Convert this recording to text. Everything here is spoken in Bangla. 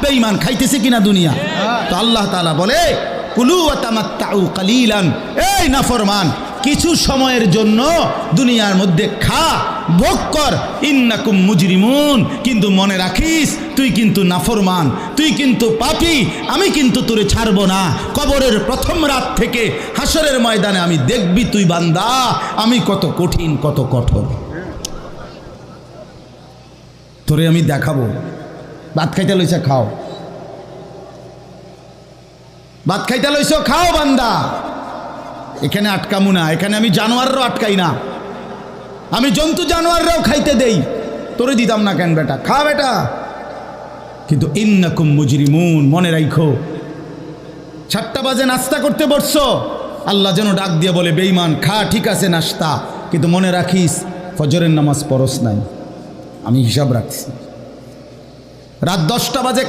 বেঈমান খাইতেছে কিনা দুনিয়া। তো আল্লাহ তাআলা বলে কুলু ওয়া তামাত্তাউ কালিলান, এই নাফরমান কিছু সময়ের জন্য দুনিয়ার মধ্যে খা, ভোগ কর, ইন্নাকুম মুজরিমুন, কিন্তু মনে রাখিস তুই কিন্তু নাফরমান, তুই কিন্তু পাপী, আমি কিন্তু তোরে ছাড়ব না। কবরের প্রথম রাত থেকে হাসরের ময়দানে আমি দেখবি তুই বান্দা আমি কত কঠিন কত কঠোর, তোরে আমি দেখাবো। ভাত খাইতে লইছে খাও, ভাত খাইতে লইছ খাও বান্দা, এখানে আটকামু না, এখানে আমি জানোয়াররাও আটকাই না, আমি জন্তু জানোয়াররাও খাইতে দেই, তোরে দিতাম না কেন বেটা, খা বেটা। কিন্তু ইন্নাকুম মুজরিমুন, মনে রাখো 7টা বাজে নাস্তা করতে বসছো, আল্লাহ যেন ডাক দিয়ে বলে বেঈমান খা, ঠিক আছে নাস্তা, কিন্তু মনে রাখিস ফজরের নামাজ পড়স নাই, আমি হিসাব রাখছি। রাত 10টা বাজে